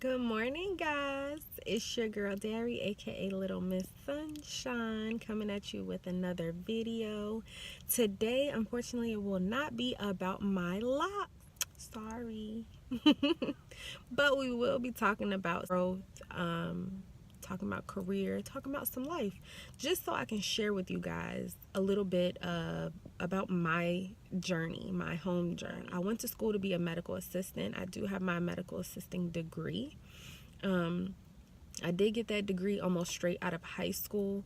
Good morning, guys. It's your girl Derry, aka Little Miss Sunshine, coming at you with another video. Today, unfortunately, it will not be about my locks. Sorry. But we will be talking about growth, talking about career, talking about some life, just so I can share with you guys a little bit about my journey, my home journey. I went to school to be a medical assistant. I do have my medical assisting degree. I did get that degree almost straight out of high school.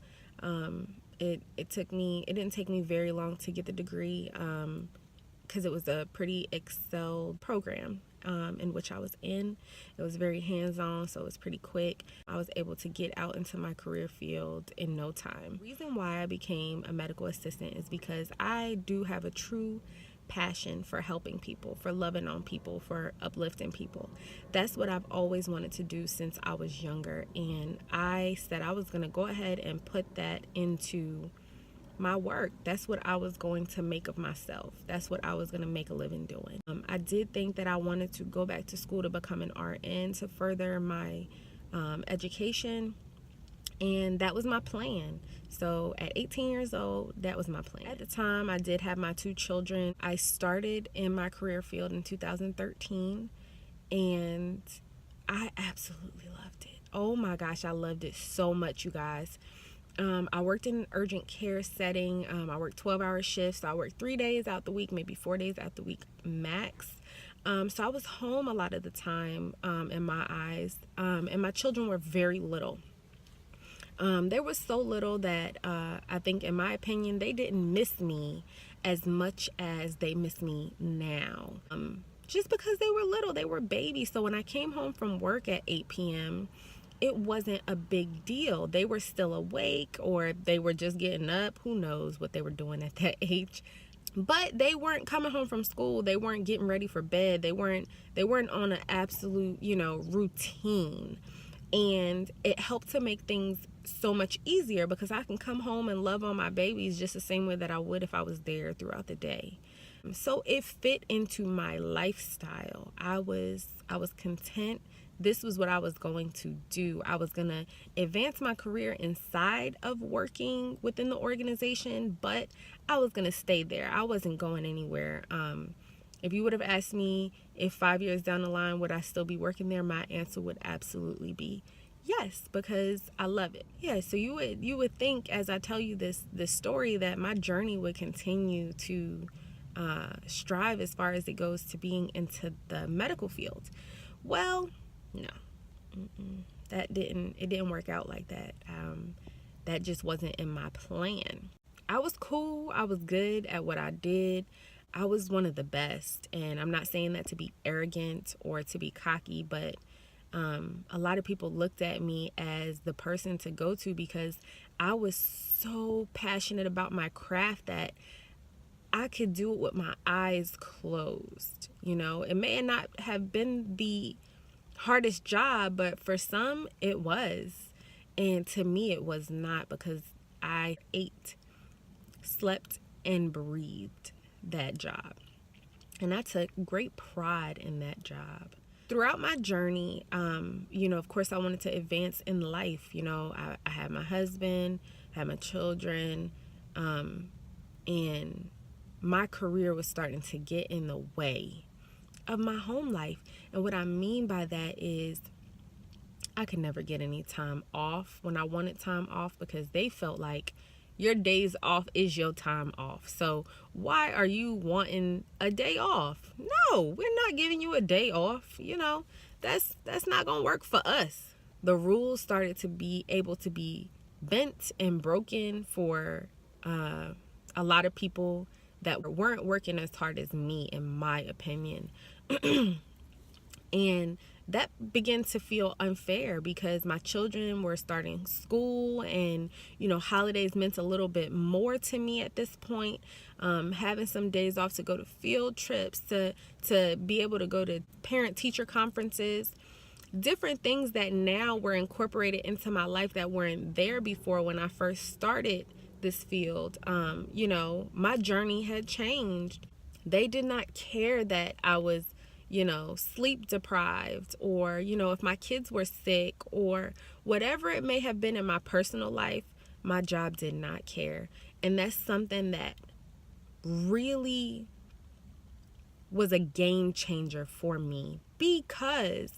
It didn't take me very long to get the degree, because it was a pretty excelled program in which I was in. It was very hands-on, so it was pretty quick. I was able to get out into my career field in no time. The reason why I became a medical assistant is because I do have a true passion for helping people, for loving on people, for uplifting people. That's what I've always wanted to do since I was younger, and I said I was going to go ahead and put that into my work. That's what I was going to make of myself. That's what I was going to make a living doing. I did think that I wanted to go back to school to become an RN to further my education, and that was my plan. So at 18 years old, that was my plan. At the time, I did have my 2 children. I started in my career field in 2013, and I absolutely loved it. Oh my gosh, I loved it so much, you guys. I worked in an urgent care setting. I worked 12-hour shifts. So I worked 3 days out the week, maybe 4 days out the week max. So I was home a lot of the time, in my eyes. And my children were very little. They were so little that I think, in my opinion, they didn't miss me as much as they miss me now. Just because they were little, they were babies. So when I came home from work at 8 p.m., it wasn't a big deal. They were still awake, or they were just getting up. Who knows what they were doing at that age. But they weren't coming home from school. They weren't getting ready for bed. They weren't on an absolute, routine. And it helped to make things so much easier, because I can come home and love on my babies just the same way that I would if I was there throughout the day. So it fit into my lifestyle. I was content. This was what I was going to do. I was going to advance my career inside of working within the organization, but I was going to stay there. I wasn't going anywhere. If you would have asked me if 5 years down the line, would I still be working there, my answer would absolutely be yes, because I love it. Yeah, so you would think, as I tell you this story, that my journey would continue to strive as far as it goes to being into the medical field. Well, no, it didn't work out like that. That just wasn't in my plan. I was cool. I was good at what I did. I was one of the best, and I'm not saying that to be arrogant or to be cocky, but a lot of people looked at me as the person to go to, because I was so passionate about my craft that I could do it with my eyes closed. It may not have been the hardest job, but for some it was, and to me it was not, because I ate, slept, and breathed that job, and I took great pride in that job. Throughout my journey, of course, I wanted to advance in life. I had my husband, had my children, and my career was starting to get in the way of my home life. And what I mean by that is I could never get any time off when I wanted time off, because they felt like your days off is your time off. So why are you wanting a day off? No, we're not giving you a day off. That's not going to work for us. The rules started to be able to be bent and broken for a lot of people that weren't working as hard as me, in my opinion. And that began to feel unfair, because my children were starting school, and holidays meant a little bit more to me at this point. Having some days off to go to field trips, to be able to go to parent-teacher conferences, different things that now were incorporated into my life that weren't there before when I first started this field. My journey had changed. They did not care that I was sleep deprived, or, if my kids were sick, or whatever it may have been in my personal life, my job did not care. And that's something that really was a game changer for me, because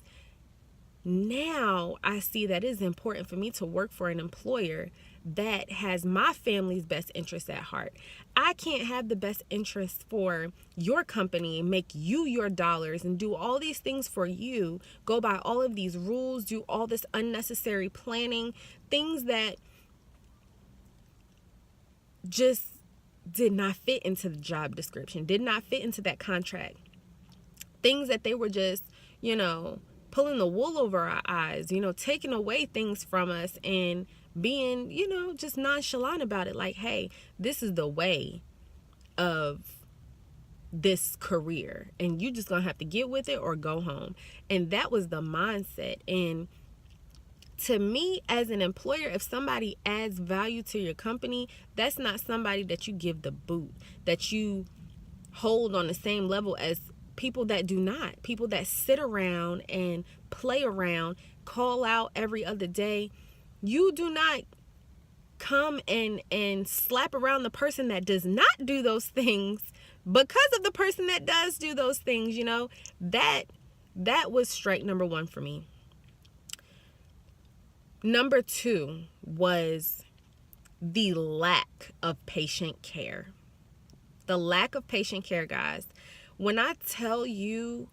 now I see that it is important for me to work for an employer that has my family's best interests at heart. I can't have the best interests for your company, make you your dollars, and do all these things for you, go by all of these rules, do all this unnecessary planning, things that just did not fit into the job description, did not fit into that contract. Things that they were just, pulling the wool over our eyes, taking away things from us and being, just nonchalant about it. Like, hey, this is the way of this career, and you just gonna have to get with it or go home. And that was the mindset. And to me, as an employer, if somebody adds value to your company, that's not somebody that you give the boot, that you hold on the same level as people that do not. People that sit around and play around, call out every other day. You do not come and slap around the person that does not do those things because of the person that does do those things. That was strike number one for me. Number two was the lack of patient care. The lack of patient care, guys. When I tell you,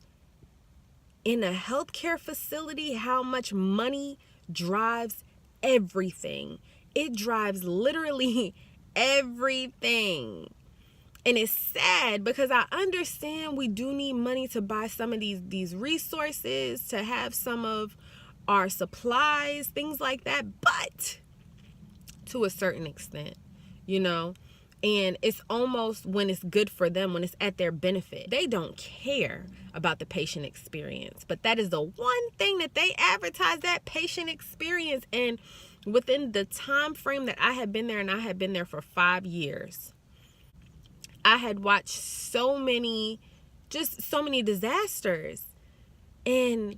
in a healthcare facility, how much money drives everything. It drives literally everything. And it's sad, because I understand we do need money to buy some of these resources, to have some of our supplies, things like that, but to a certain extent, and it's almost when it's good for them, when it's at their benefit. They don't care about the patient experience, but that is the one thing that they advertise, that patient experience. And within the time frame that I had been there, and I had been there for 5 years, I had watched so many disasters. And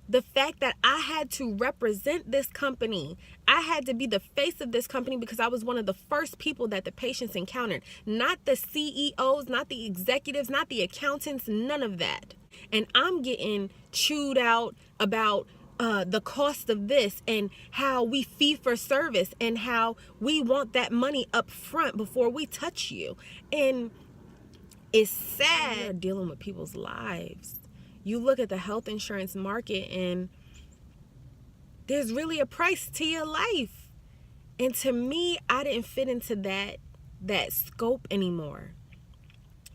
the fact that I had to represent this company, I had to be the face of this company, because I was one of the first people that the patients encountered. Not the CEOs, not the executives, not the accountants, none of that. And I'm getting chewed out about the cost of this, and how we fee for service, and how we want that money up front before we touch you. And it's sad. You're dealing with people's lives. You look at the health insurance market, and there's really a price to your life. And to me, I didn't fit into that scope anymore.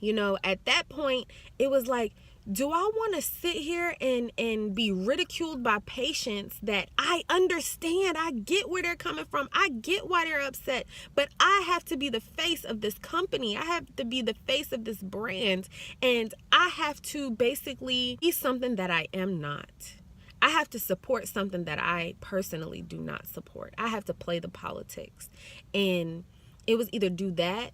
At that point, it was like, do I want to sit here and be ridiculed by patients that I understand? I get where they're coming from. I get why they're upset. But I have to be the face of this company. I have to be the face of this brand. And I have to basically be something that I am not. I have to support something that I personally do not support. I have to play the politics. And it was either do that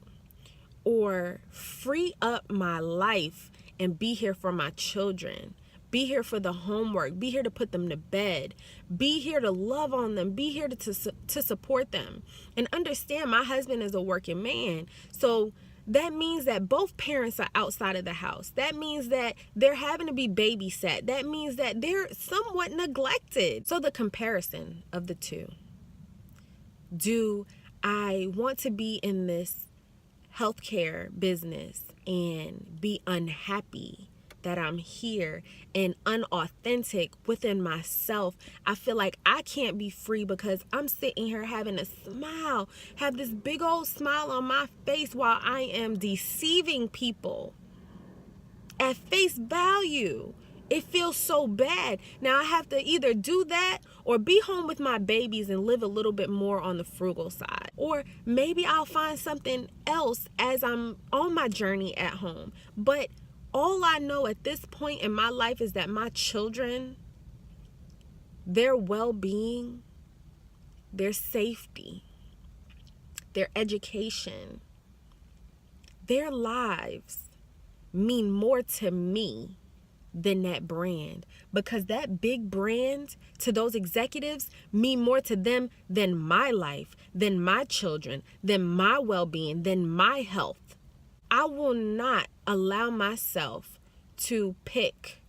or free up my life and be here for my children, be here for the homework, be here to put them to bed, be here to love on them, be here to support them. And understand, my husband is a working man. So that means that both parents are outside of the house. That means that they're having to be babysat. That means that they're somewhat neglected. So the comparison of the two. Do I want to be in this healthcare business and be unhappy that I'm here and unauthentic within myself? I feel like I can't be free because I'm sitting here having a smile, have this big old smile on my face while I am deceiving people at face value. It feels so bad. Now I have to either do that or be home with my babies and live a little bit more on the frugal side. Or maybe I'll find something else as I'm on my journey at home. But all I know at this point in my life is that my children, their well-being, their safety, their education, their lives mean more to me than that brand, because that big brand to those executives mean more to them than my life, than my children, than my well-being, than my health. I will not allow myself to pick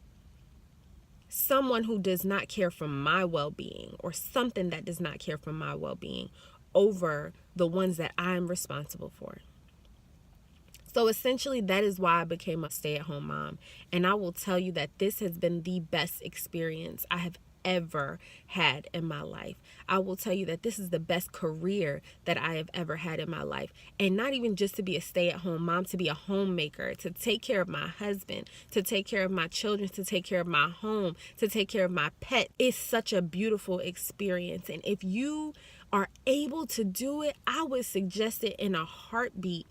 someone who does not care for my well-being or something that does not care for my well-being over the ones that I'm responsible for. So essentially, that is why I became a stay-at-home mom. And I will tell you that this has been the best experience I have ever had in my life. I will tell you that this is the best career that I have ever had in my life. And not even just to be a stay-at-home mom, to be a homemaker, to take care of my husband, to take care of my children, to take care of my home, to take care of my pet. It's such a beautiful experience. And if you are able to do it, I would suggest it in a heartbeat.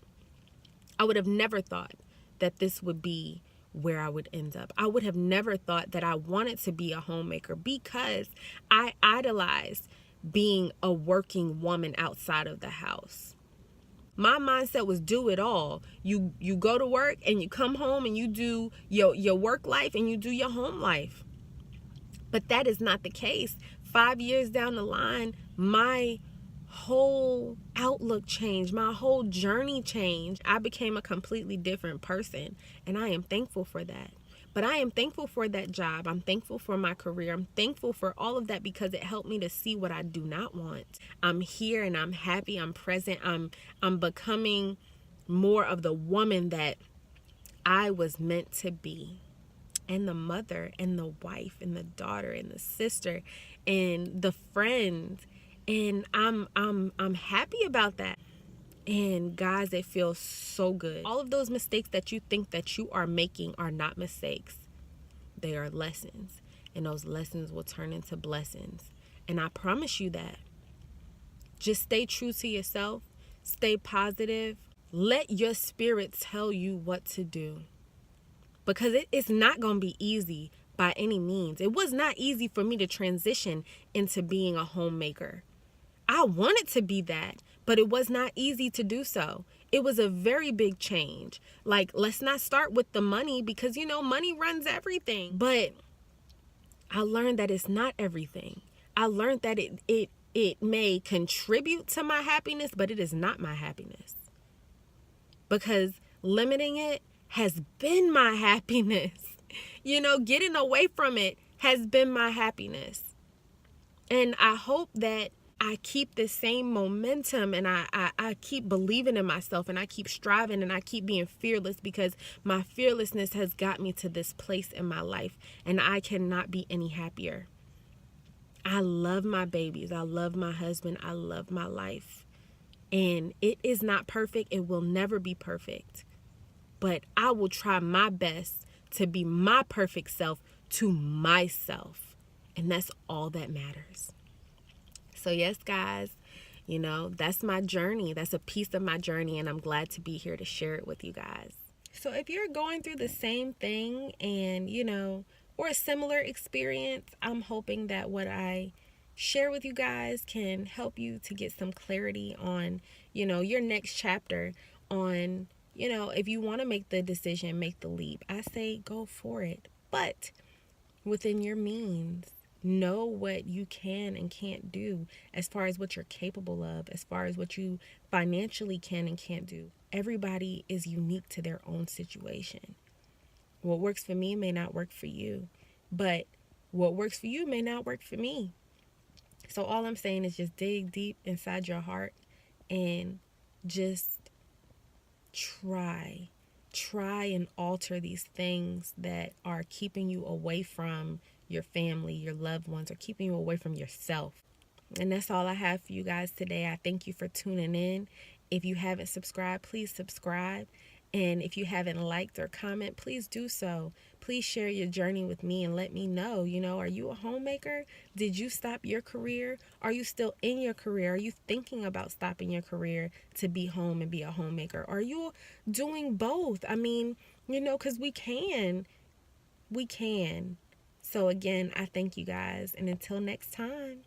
I would have never thought that this would be where I would end up. I would have never thought that I wanted to be a homemaker, because I idolized being a working woman outside of the house. My mindset was do it all. You go to work and you come home and you do your work life and you do your home life. But that is not the case. 5 years down the line, my whole outlook changed. My whole journey changed. I became a completely different person, and I am thankful for that. But I am thankful for that job. I'm thankful for my career. I'm thankful for all of that because it helped me to see what I do not want. I'm here and I'm happy. I'm present. I'm becoming more of the woman that I was meant to be, and the mother and the wife and the daughter and the sister and the friend. And I'm happy about that. And guys, it feels so good. All of those mistakes that you think that you are making are not mistakes. They are lessons. And those lessons will turn into blessings. And I promise you that. Just stay true to yourself. Stay positive. Let your spirit tell you what to do. Because it's not going to be easy by any means. It was not easy for me to transition into being a homemaker. I wanted to be that, but it was not easy to do so. It was a very big change. Like, let's not start with the money, because, money runs everything. But I learned that it's not everything. I learned that it may contribute to my happiness, but it is not my happiness. Because limiting it has been my happiness. Getting away from it has been my happiness. And I hope that I keep the same momentum, and I keep believing in myself, and I keep striving, and I keep being fearless, because my fearlessness has got me to this place in my life, and I cannot be any happier. I love my babies. I love my husband. I love my life. And it is not perfect. It will never be perfect. But I will try my best to be my perfect self to myself. And that's all that matters. So yes, guys, that's my journey. That's a piece of my journey, and I'm glad to be here to share it with you guys. So if you're going through the same thing and, or a similar experience, I'm hoping that what I share with you guys can help you to get some clarity on, your next chapter, on, if you want to make the decision, make the leap. I say go for it, but within your means. Know what you can and can't do, as far as what you're capable of, as far as what you financially can and can't do. Everybody is unique to their own situation. What works for me may not work for you, but what works for you may not work for me. So all I'm saying is just dig deep inside your heart and just try and alter these things that are keeping you away from your family, your loved ones, or keeping you away from yourself. And that's all I have for you guys today. I thank you for tuning in. If you haven't subscribed, please subscribe. And if you haven't liked or comment, please do so. Please share your journey with me and let me know, are you a homemaker? Did you stop your career? Are you still in your career? Are you thinking about stopping your career to be home and be a homemaker? Are you doing both? I mean, because we can. So again, I thank you guys. And until next time.